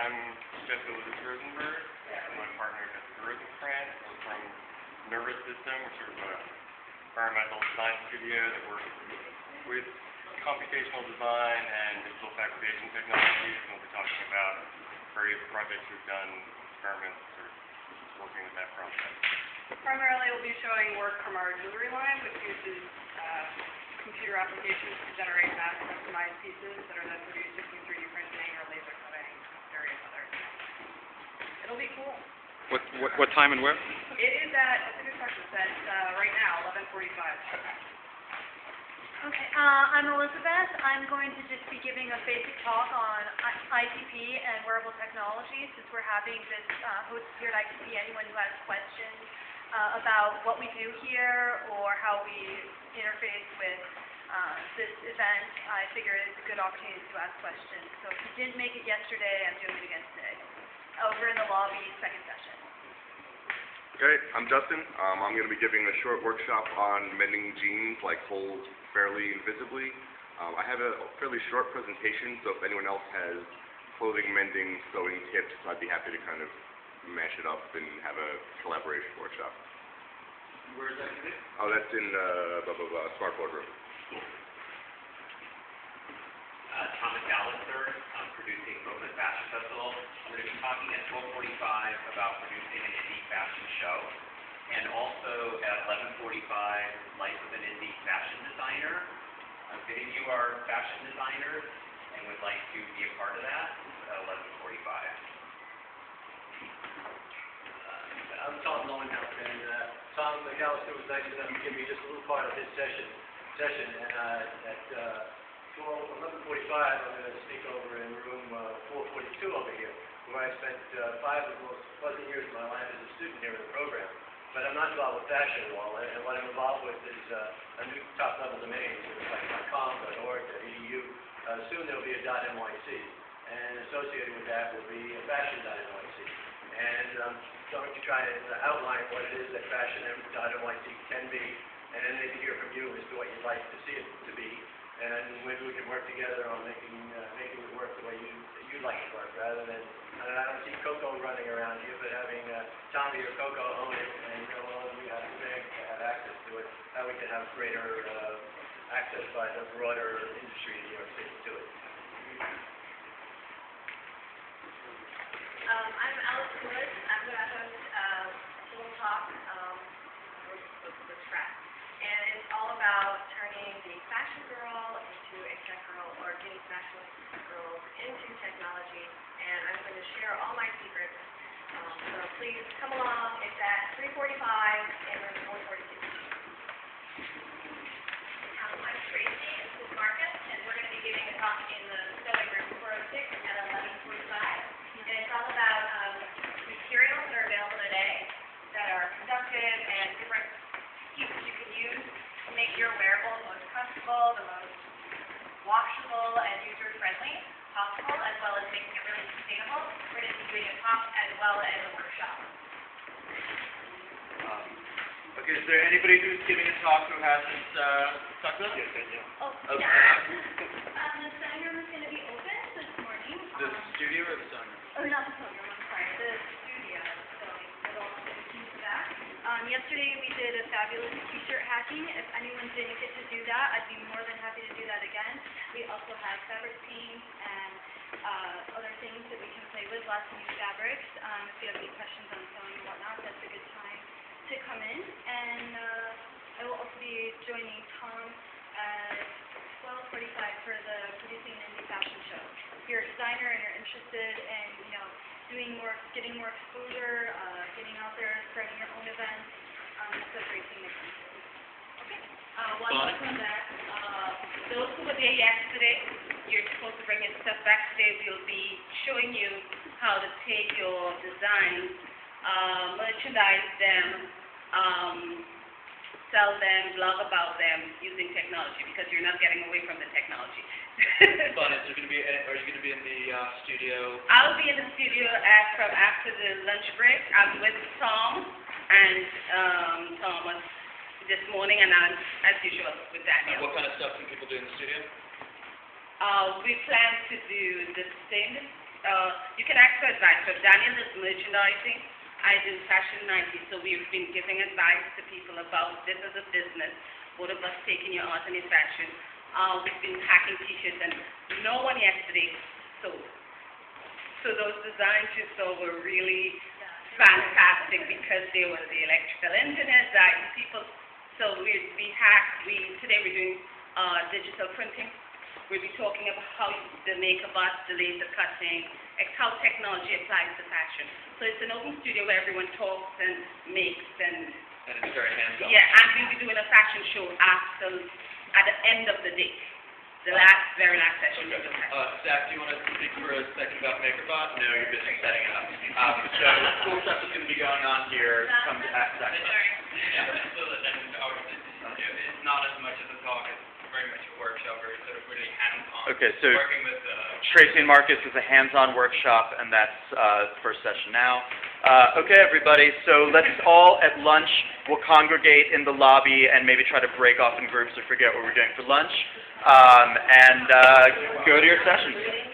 I'm Jeff Rosenberg. My partner is Rosenkrantz. We're from Nervous System, which is an environmental design studio that works with computational design and digital fabrication technologies. And we'll be talking about various projects we've done, experiments, or working with that process. Primarily, we'll be showing work from our jewelry line, which uses computer applications to generate mass customized pieces that are then produced using 3D printing or laser cutting, various others. It'll be cool. What time and where? It is that's a good question. It's right now, 11:45. Okay, I'm Elizabeth. I'm going to just be giving a basic talk on ITP and wearable technology. Since we're having this hosted here at ITP, anyone who has questions about what we do here or how we interface with this event, I figure it's a good opportunity to ask questions. So if you didn't make it yesterday, I'm doing it again today. Over in the lobby, second session. Okay, I'm Justin. I'm going to be giving a short workshop on mending jeans, like hold fairly invisibly. I have a fairly short presentation, so if anyone else has clothing mending, sewing tips, I'd be happy to kind of mash it up and have a collaboration workshop. Where is that going to be? Oh, that's in Smart Boardroom. Cool. Thomas Allister, I'm producing Brooklyn Fashion Festival. I'm going to be talking at 12:45 about producing an indie fashion show. And also at 11:45, Life of an Indie Fashion Designer. Many of you are fashion designers and would like to be a part of that at 11:45. I'm Tom Lowenhouse, and Tom McAllister was nice enough to give me just a little part of his session. At 11:45, I'm going to speak over in room 442 over here, where I spent 5 of the most pleasant years of my life as a student here in the program. But I'm not involved with fashion at all, and what I'm involved with is a new top-level domain, like .com, .org, .edu. Soon there will be a .nyc, and associated with that will be a fashion.nyc. And I'm going to try to outline what it is that fashion.nyc can be, and then maybe hear from you as to what you'd like to see it to be, and maybe we can work together on making it work the way you'd like it to work, rather than, I don't see Coco running around here, but having Tommy or Coco own it, and all of you have to have access to it, how we can have greater access by the broader industry in New York City to it. I'm Alice Lewis. I'm going to host a little talk with the track. And it's all about turning the fashion girl into a tech girl, or getting fashion girls into technology. And I'm going to share all my secrets. So please come along. It's at 3:45 in room 442. I'm Tracy. This is Marcus, and we're going to be giving a talk in the sewing room 406 at 11:45. And it's all about materials that are available today that are conductive and different pieces you can use to make your wearable the most comfortable, the most washable, and user-friendly possible, as well as making it really sustainable. We're going to be doing a talk as well as a workshop. Okay, is there anybody who's giving a talk who hasn't talked about it? Oh, okay. yeah. The sewing room is going to be open this morning. The studio or the sewing room? Oh, not the sewing room, I'm sorry. The studio. So it'll continue to that. Yesterday we did a fabulous t-shirt hacking. If anyone didn't get to do that, I'd be more than happy to do that again. We also have fabric paint and other things that we can play with, lots of new fabrics. If you have any questions on sewing and whatnot, that's a good time to come in. And I will also be joining Tom at 12:45 for the Producing an Indie Fashion Show. If you're a designer and you're interested in, doing more, getting more exposure, getting out there, starting your own events, it's a great thing to come to. Okay. One more from that. Those who were there yesterday, you're supposed to bring your stuff back today. We'll be showing you how to take your designs, merchandise them, sell them, blog about them using technology, because you're not getting away from the technology. Fun. Are you going to be in the studio? I'll be in the studio after the lunch break. I'm with Tom and Thomas this morning, and I'm, as usual, with Daniel. And what kind of stuff can people do in the studio? We plan to do the same you can ask for advice. So Daniel is merchandising. I do Fashion 90, so we've been giving advice to people about this as a business, both of us taking your art and your fashion. We've been hacking t-shirts, and no one yesterday sold. So those designs you saw were really fantastic because they were the electrical engineers, the IT people. So today we're doing digital printing. We'll be talking about how the makeup art, the laser cutting, how technology applies to fashion. So it's an open studio where everyone talks and makes and it's very hands-on. yeah, and we'll be doing a fashion show at the end of the day. The very last session. Okay. Sept, do you want to speak for a second about MakerBot? No, you're busy setting it up. So cool stuff is going to be going on here. Come to that section. It's not as much as a talk, it's very much a workshop, very sort of really hands-on. Okay, so Working with Tracy and Marcus is a hands-on workshop, and that's the first session now. Okay, everybody, so let's all at lunch, we'll congregate in the lobby and maybe try to break off in groups or forget what we're doing for lunch, and go to your sessions.